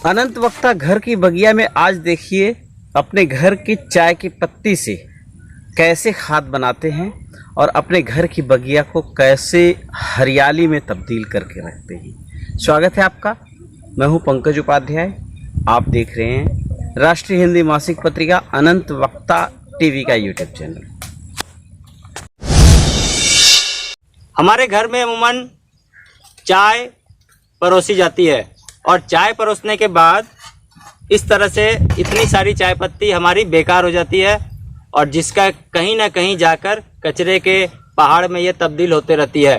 अनंत वक्ता घर की बगिया में आज देखिए अपने घर की चाय की पत्ती से कैसे खाद बनाते हैं और अपने घर की बगिया को कैसे हरियाली में तब्दील करके रखते हैं। स्वागत है आपका। मैं हूं पंकज उपाध्याय। आप देख रहे हैं राष्ट्रीय हिंदी मासिक पत्रिका अनंत वक्ता टीवी का यूट्यूब चैनल। हमारे घर में अमूमन चाय परोसी जाती है और चाय परोसने के बाद इस तरह से इतनी सारी चाय पत्ती हमारी बेकार हो जाती है और जिसका कहीं ना कहीं जाकर कचरे के पहाड़ में ये तब्दील होते रहती है।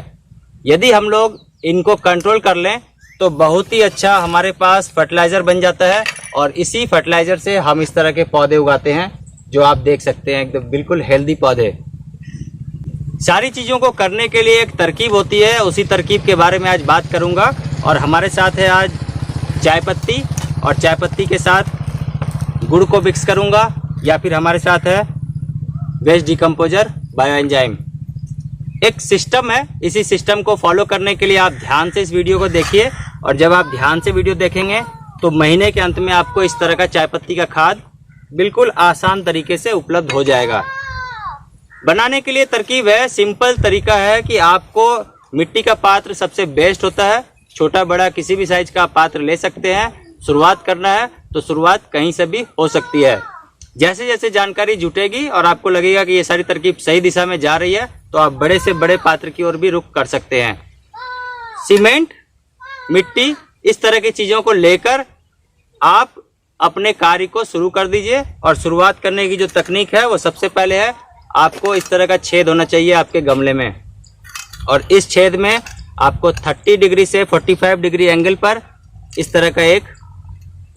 यदि हम लोग इनको कंट्रोल कर लें तो बहुत ही अच्छा हमारे पास फर्टिलाइज़र बन जाता है और इसी फर्टिलाइज़र से हम इस तरह के पौधे उगाते हैं जो आप देख सकते हैं, एकदम बिल्कुल हेल्दी पौधे। सारी चीज़ों को करने के लिए एक तरकीब होती है, उसी तरकीब के बारे में आज बात करूंगा। और हमारे साथ है आज चाय पत्ती और चाय पत्ती के साथ गुड़ को मिक्स करूंगा, या फिर हमारे साथ है वेस्ट डिकम्पोजर बायो एंजाइम। एक सिस्टम है, इसी सिस्टम को फॉलो करने के लिए आप ध्यान से इस वीडियो को देखिए और जब आप ध्यान से वीडियो देखेंगे तो महीने के अंत में आपको इस तरह का चाय पत्ती का खाद बिल्कुल आसान तरीके से उपलब्ध हो जाएगा। बनाने के लिए तरकीब है, सिंपल तरीका है कि आपको मिट्टी का पात्र सबसे बेस्ट होता है। छोटा बड़ा किसी भी साइज का पात्र ले सकते हैं। शुरुआत करना है तो शुरुआत कहीं से भी हो सकती है। जैसे जैसे जानकारी जुटेगी और आपको लगेगा कि ये सारी तरकीब सही दिशा में जा रही है तो आप बड़े से बड़े पात्र की ओर भी रुख कर सकते हैं। सीमेंट, मिट्टी, इस तरह की चीज़ों को लेकर आप अपने कार्य को शुरू कर दीजिए। और शुरुआत करने की जो तकनीक है वो सबसे पहले है, आपको इस तरह का छेद होना चाहिए आपके गमले में और इस छेद में आपको 30 डिग्री से 45 डिग्री एंगल पर इस तरह का एक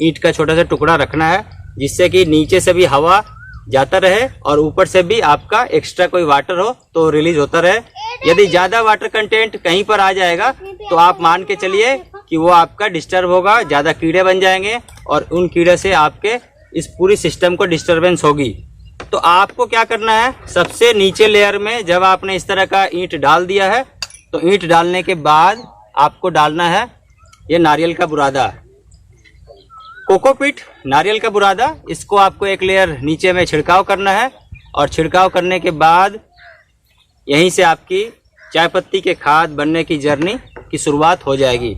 ईंट का छोटा सा टुकड़ा रखना है, जिससे कि नीचे से भी हवा जाता रहे और ऊपर से भी आपका एक्स्ट्रा कोई वाटर हो तो रिलीज होता रहे। यदि ज़्यादा वाटर कंटेंट कहीं पर आ जाएगा तो आप मान के चलिए कि वो आपका डिस्टर्ब होगा, ज़्यादा कीड़े बन जाएंगे और उन कीड़े से आपके इस पूरी सिस्टम को डिस्टर्बेंस होगी। तो आपको क्या करना है, सबसे नीचे लेयर में जब आपने इस तरह का ईंट डाल दिया है तो ईंट डालने के बाद आपको डालना है ये नारियल का बुरादा, कोकोपीट नारियल का बुरादा। इसको आपको एक लेयर नीचे में छिड़काव करना है और छिड़काव करने के बाद यहीं से आपकी चाय पत्ती के खाद बनने की जर्नी की शुरुआत हो जाएगी।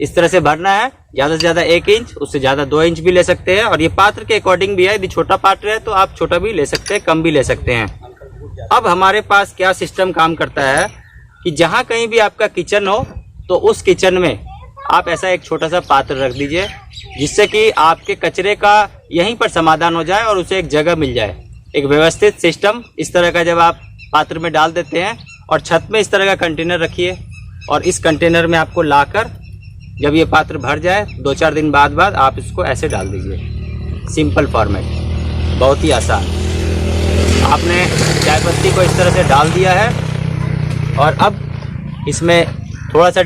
इस तरह से भरना है, ज़्यादा से ज़्यादा 1 इंच, उससे ज़्यादा 2 इंच भी ले सकते हैं और ये पात्र के अकॉर्डिंग भी है। यदि छोटा पात्र है तो आप छोटा भी ले सकते हैं, कम भी ले सकते हैं। अब हमारे पास क्या सिस्टम काम करता है कि जहाँ कहीं भी आपका किचन हो तो उस किचन में आप ऐसा एक छोटा सा पात्र रख दीजिए, जिससे कि आपके कचरे का यहीं पर समाधान हो जाए और उसे एक जगह मिल जाए। एक व्यवस्थित सिस्टम इस तरह का जब आप पात्र में डाल देते हैं और छत में इस तरह का कंटेनर रखिए और इस कंटेनर में आपको लाकर जब ये पात्र भर जाए 2-4 दिन बाद आप इसको ऐसे डाल दीजिए। सिंपल फॉर्मेट, बहुत ही आसान। आपने चाय पत्ती को इस तरह से डाल दिया है और अब इसमें थोड़ा सा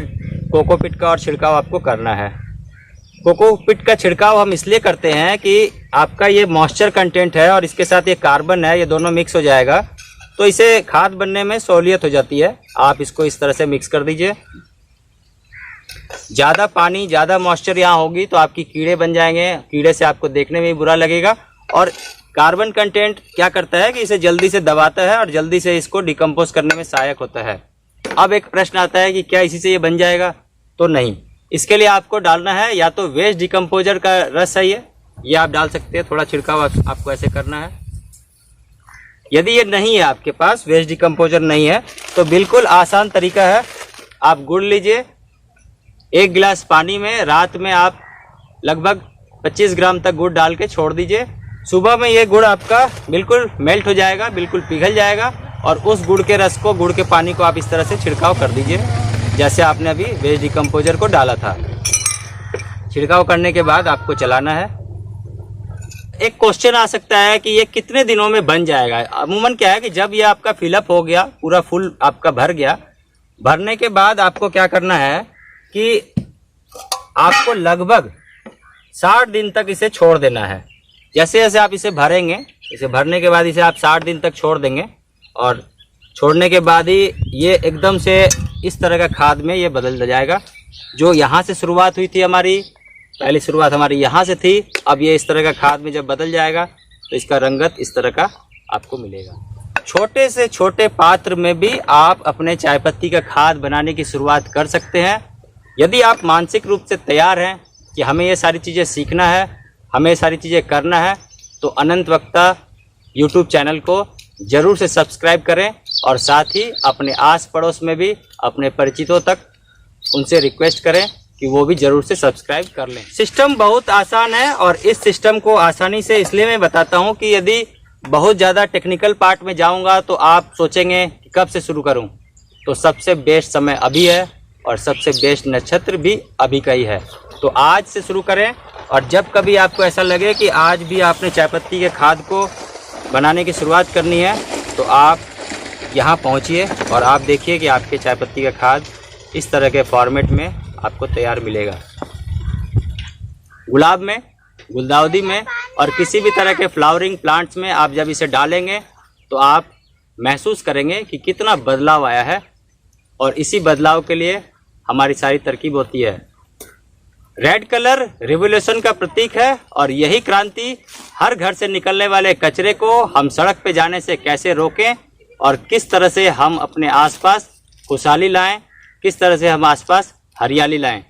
कोकोपीट का और छिड़काव आपको करना है। कोकोपीट का छिड़काव हम इसलिए करते हैं कि आपका ये मॉइस्चर कंटेंट है और इसके साथ ये कार्बन है, ये दोनों मिक्स हो जाएगा तो इसे खाद बनने में सहूलियत हो जाती है। आप इसको इस तरह से मिक्स कर दीजिए। ज़्यादा पानी, ज़्यादा मॉइस्चर यहाँ होगी तो आपकी कीड़े बन जाएंगे, कीड़े से आपको देखने में भी बुरा लगेगा। और कार्बन कंटेंट क्या करता है कि इसे जल्दी से दबाता है और जल्दी से इसको डिकम्पोज करने में सहायक होता है। अब एक प्रश्न आता है कि क्या इसी से ये बन जाएगा? तो नहीं, इसके लिए आपको डालना है या तो वेस्ट डिकम्पोजर का रस है, ये आप डाल सकते हैं। थोड़ा छिड़काव आपको ऐसे करना है। यदि ये नहीं है आपके पास, वेस्ट डिकम्पोजर नहीं है, तो बिल्कुल आसान तरीका है। आप गुड़ लीजिए, 1 गिलास पानी में रात में आप लगभग 25 ग्राम तक गुड़ डाल के छोड़ दीजिए। सुबह में ये गुड़ आपका बिल्कुल मेल्ट हो जाएगा, बिल्कुल पिघल जाएगा और उस गुड़ के रस को, गुड़ के पानी को आप इस तरह से छिड़काव कर दीजिए जैसे आपने अभी वेस्ट डिकम्पोजर को डाला था। छिड़काव करने के बाद आपको चलाना है। एक क्वेश्चन आ सकता है कि ये कितने दिनों में बन जाएगा। अमूमन क्या है कि जब ये आपका फिलअप हो गया, पूरा फुल आपका भर गया, भरने के बाद आपको क्या करना है कि आपको लगभग 60 दिन तक इसे छोड़ देना है। जैसे जैसे आप इसे भरेंगे, इसे भरने के बाद इसे आप 60 दिन तक छोड़ देंगे और छोड़ने के बाद ही ये एकदम से इस तरह का खाद में ये बदल जाएगा। जो यहाँ से शुरुआत हुई थी हमारी पहली शुरुआत हमारी यहाँ से थी, अब ये इस तरह का खाद में जब बदल जाएगा तो इसका रंगत इस तरह का आपको मिलेगा। छोटे से छोटे पात्र में भी आप अपने चाय पत्ती का खाद बनाने की शुरुआत कर सकते हैं। यदि आप मानसिक रूप से तैयार हैं कि हमें ये सारी चीज़ें सीखना है, हमें ये सारी चीज़ें करना है, तो अनंत वक्ता यूट्यूब चैनल को ज़रूर से सब्सक्राइब करें और साथ ही अपने आस पड़ोस में भी अपने परिचितों तक उनसे रिक्वेस्ट करें कि वो भी ज़रूर से सब्सक्राइब कर लें। सिस्टम बहुत आसान है और इस सिस्टम को आसानी से इसलिए मैं बताता हूँ कि यदि बहुत ज़्यादा टेक्निकल पार्ट में जाऊँगा तो आप सोचेंगे कि कब से शुरू करूँ। तो सबसे बेस्ट समय अभी है और सबसे बेस्ट नक्षत्र भी अभी का ही है। तो आज से शुरू करें और जब कभी आपको ऐसा लगे कि आज भी आपने चाय पत्ती के खाद को बनाने की शुरुआत करनी है तो आप यहाँ पहुँचिए और आप देखिए कि आपके चाय पत्ती का खाद इस तरह के फॉर्मेट में आपको तैयार मिलेगा। गुलाब में, गुलदाउदी में और किसी भी तरह के फ्लावरिंग प्लांट्स में आप जब इसे डालेंगे तो आप महसूस करेंगे कि कितना बदलाव आया है और इसी बदलाव के लिए हमारी सारी तरकीब होती है। रेड कलर रिवोल्यूशन का प्रतीक है और यही क्रांति हर घर से निकलने वाले कचरे को हम सड़क पे जाने से कैसे रोकें और किस तरह से हम अपने आसपास खुशहाली लाएं, किस तरह से हम आसपास हरियाली लाएं।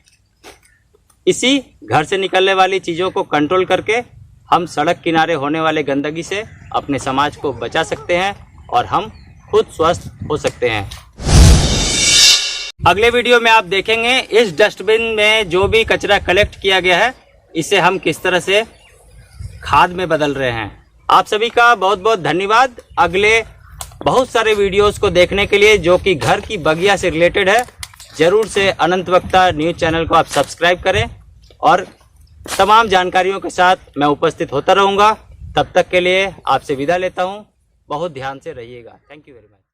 इसी घर से निकलने वाली चीज़ों को कंट्रोल करके हम सड़क किनारे होने वाले गंदगी से अपने समाज को बचा सकते हैं और हम खुद स्वस्थ हो सकते हैं। अगले वीडियो में आप देखेंगे इस डस्टबिन में जो भी कचरा कलेक्ट किया गया है इसे हम किस तरह से खाद में बदल रहे हैं। आप सभी का बहुत बहुत धन्यवाद। अगले बहुत सारे वीडियोस को देखने के लिए जो कि घर की बगिया से रिलेटेड है, ज़रूर से अनंत वक्ता न्यूज़ चैनल को आप सब्सक्राइब करें और तमाम जानकारियों के साथ मैं उपस्थित होता रहूँगा। तब तक के लिए आपसे विदा लेता हूँ। बहुत ध्यान से रहिएगा। Thank you very much.